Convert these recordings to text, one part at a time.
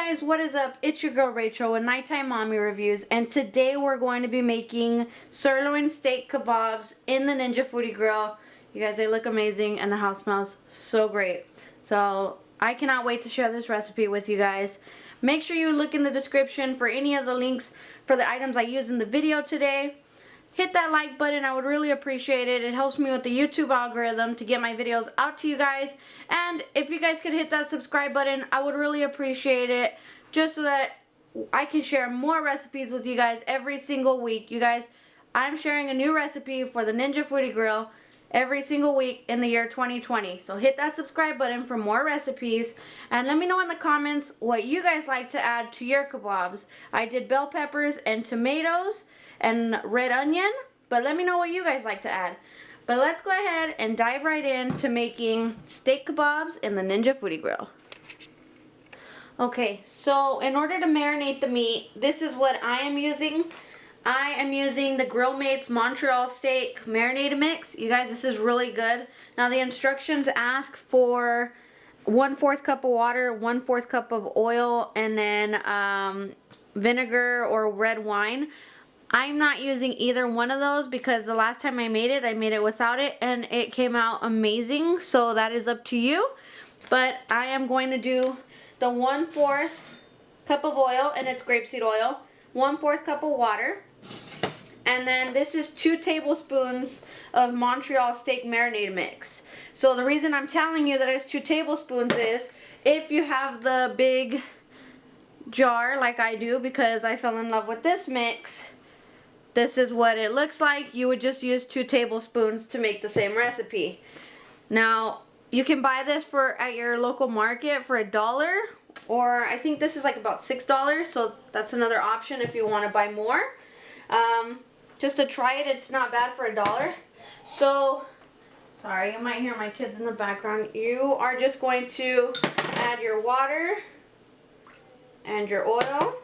guys, what is up? It's your girl Rachel with Nighttime Mommy Reviews, and today we're going to be making sirloin steak kebabs in the Ninja Foodi grill. You guys, they look amazing and the house smells so great. So I cannot wait to share this recipe with you guys. Make sure you look in the description for any of the links for the items I use in the video today. Hit that like button, I would really appreciate it. It helps me with the YouTube algorithm to get my videos out to you guys. And if you guys could hit that subscribe button, I would really appreciate it. Just so that I can share more recipes with you guys every single week. You guys, I'm sharing a new recipe for the Ninja Foodi grill every single week in the year 2020. So hit that subscribe button for more recipes. And let me know in the comments what you guys like to add to your kebabs. I did bell peppers and tomatoes and red onion, but let me know what you guys like to add. But let's go ahead and dive right into making steak kebabs in the Ninja Foodi grill. Okay, so in order to marinate the meat, this is what I am using. I am using the Grill Mates Montreal Steak Marinated Mix. You guys, this is really good. Now the instructions ask for 1/4 cup of water, 1/4 cup of oil, and then vinegar or red wine. I'm not using either one of those because the last time I made it without it and it came out amazing. So that is up to you. But I am going to do the 1/4 cup of oil, and it's grapeseed oil, 1/4 cup of water, and then this is 2 tablespoons of Montreal Steak Marinated Mix. So the reason I'm telling you that it's 2 tablespoons is if you have the big jar like I do, because I fell in love with this mix, this is what it looks like. You would just use 2 tablespoons to make the same recipe. Now, you can buy this at your local market for $1, or I think this is like about $6, so that's another option if you want to buy more. Just to try it, it's not bad for $1. So, sorry, you might hear my kids in the background. You are just going to add your water and your oil.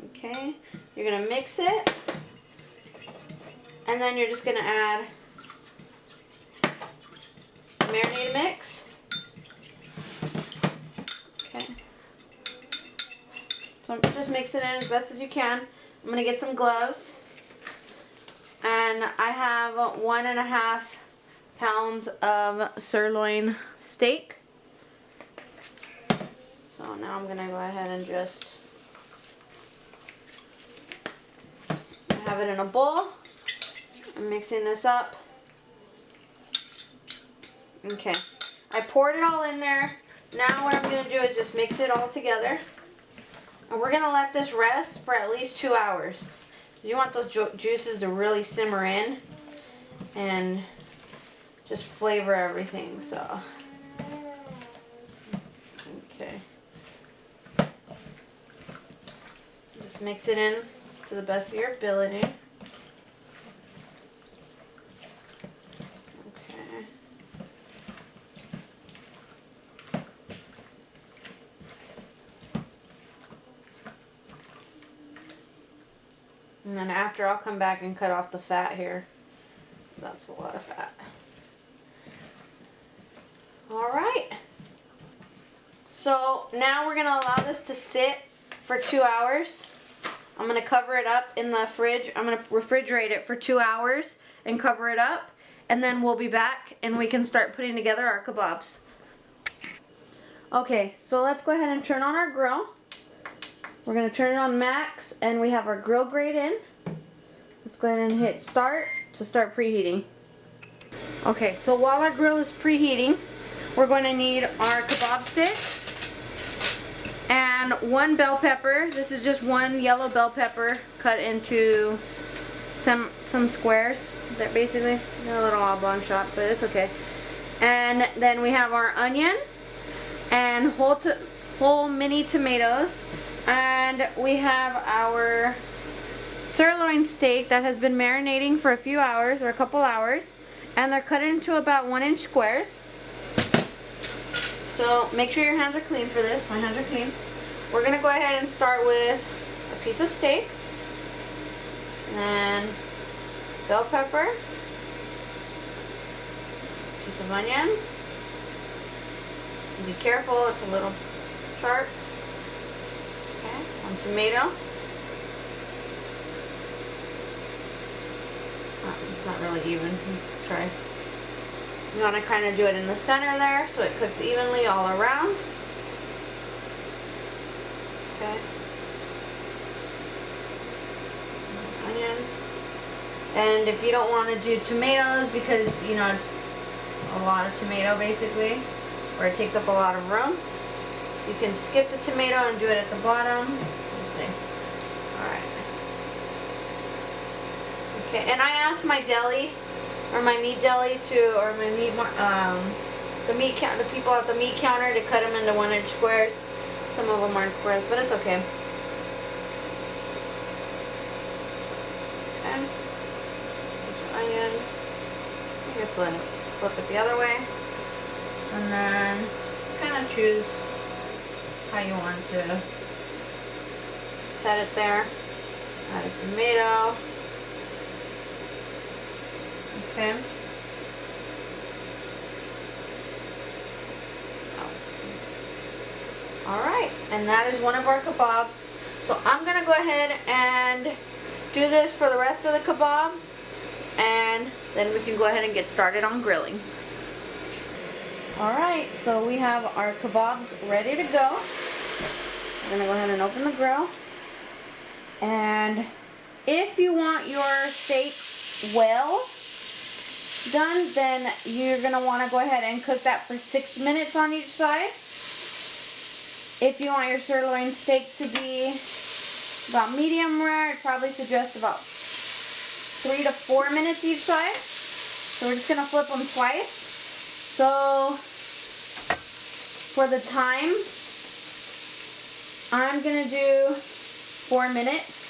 Okay, you're going to mix it, and then you're just going to add marinated mix. Okay, so just mix it in as best as you can. I'm going to get some gloves, and I have 1.5 pounds of sirloin steak. So now I'm going to go ahead and just have it in a bowl. I'm mixing this up. Okay, I poured it all in there. Now what I'm going to do is just mix it all together. And we're going to let this rest for at least 2 hours. You want those juices to really simmer in and just flavor everything. So, okay. Just mix it in to the best of your ability. Okay. And then after, I'll come back and cut off the fat here. That's a lot of fat. Alright. So now we're going to allow this to sit for 2 hours. I'm going to cover it up in the fridge. I'm going to refrigerate it for 2 hours and cover it up. And then we'll be back and we can start putting together our kebabs. Okay, so let's go ahead and turn on our grill. We're going to turn it on max, and we have our grill grate in. Let's go ahead and hit start to start preheating. Okay, so while our grill is preheating, we're going to need our kebab sticks and 1 bell pepper. This is just 1 yellow bell pepper cut into some squares. They're basically, they're a little oblong shot, but it's okay. And then we have our onion and whole mini tomatoes. And we have our sirloin steak that has been marinating for a few hours or a couple hours, and they're cut into about 1-inch squares. So make sure your hands are clean for this. My hands are clean. We're going to go ahead and start with a piece of steak, and then bell pepper, piece of onion. Be careful, it's a little sharp. Okay, one tomato. Oh, it's not really even. Let's try. You want to kind of do it in the center there so it cooks evenly all around. Okay. Onion. And if you don't want to do tomatoes because, you know, it's a lot of tomato basically, or it takes up a lot of room, you can skip the tomato and do it at the bottom. Let's see. Alright. Okay, and I asked my deli, or my meat deli to, or my meat, the people at the meat counter to cut them into 1-inch squares. Some of them aren't squares, but it's okay. Okay. Onion. You can flip it the other way. And then just kind of choose how you want to set it there. Add a tomato. Okay. Alright, and that is one of our kebabs. So I'm going to go ahead and do this for the rest of the kebabs, and then we can go ahead and get started on grilling. Alright, so we have our kebabs ready to go. I'm going to go ahead and open the grill. And if you want your steak well done, then you're going to want to go ahead and cook that for 6 minutes on each side. If you want your sirloin steak to be about medium rare, I'd probably suggest about 3 to 4 minutes each side. So we're just going to flip them twice. So for the time, I'm going to do 4 minutes.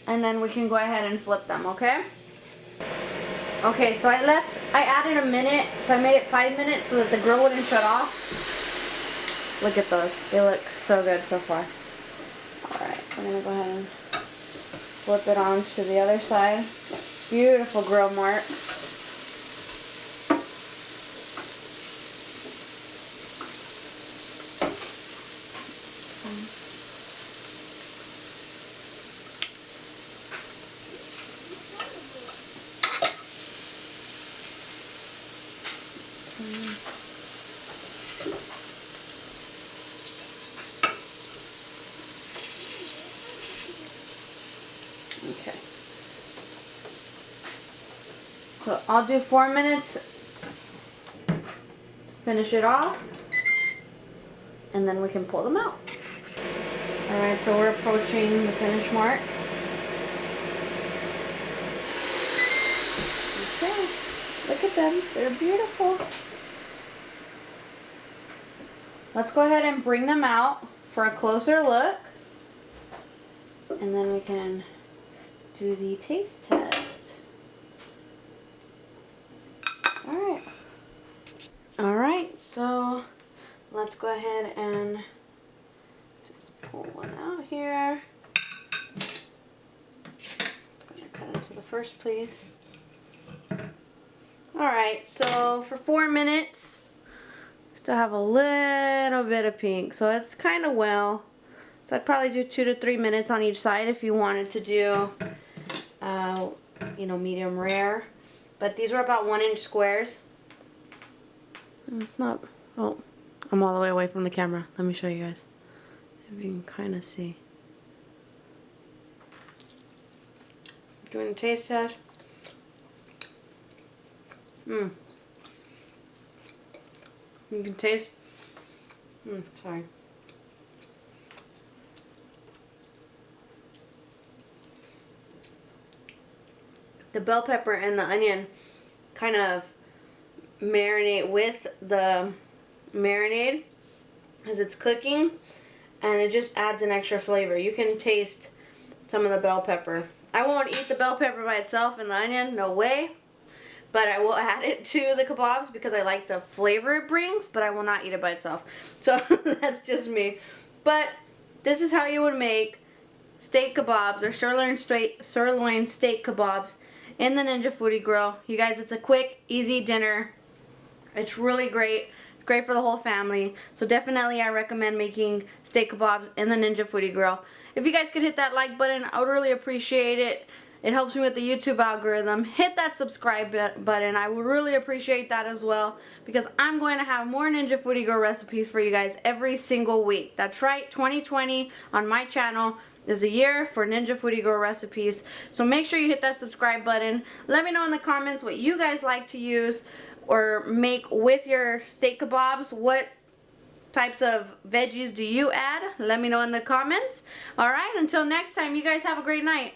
And then we can go ahead and flip them, okay? Okay, so I added a minute, so I made it 5 minutes so that the grill wouldn't shut off. Look at those. They look so good so far. Alright, I'm going to go ahead and flip it on to the other side. Beautiful grill marks. Okay. So I'll do 4 minutes to finish it off, and then we can pull them out. Alright, so we're approaching the finish mark. Okay, look at them. They're beautiful. Let's go ahead and bring them out for a closer look, and then we can do the taste test. Alright. Alright, so let's go ahead and just pull one out here. I'm going to cut into the first, please. Alright, so for 4 minutes, still have a little bit of pink, so it's kind of well. So I'd probably do 2 to 3 minutes on each side if you wanted to do, you know, medium rare. But these were about 1-inch squares. It's not, oh, I'm all the way away from the camera. Let me show you guys. If you can kind of see. Doing a taste test. You can taste, sorry. The bell pepper and the onion kind of marinate with the marinade as it's cooking, and it just adds an extra flavor. You can taste some of the bell pepper. I won't eat the bell pepper by itself and the onion, no way. But I will add it to the kebabs because I like the flavor it brings, but I will not eat it by itself. So that's just me. But this is how you would make steak kebabs or sirloin steak kebabs in the Ninja Foodi grill. You guys, it's a quick, easy dinner. It's really great. It's great for the whole family. So definitely I recommend making steak kebabs in the Ninja Foodi Grill. If you guys could hit that like button, I would really appreciate it. It helps me with the YouTube algorithm. Hit that subscribe button. I would really appreciate that as well, because I'm going to have more Ninja Foodi Grill recipes for you guys every single week. That's right, 2020 on my channel is a year for Ninja Foodi Grill recipes. So make sure you hit that subscribe button. Let me know in the comments what you guys like to use or make with your steak kebabs. What types of veggies do you add? Let me know in the comments. Alright, until next time, you guys have a great night.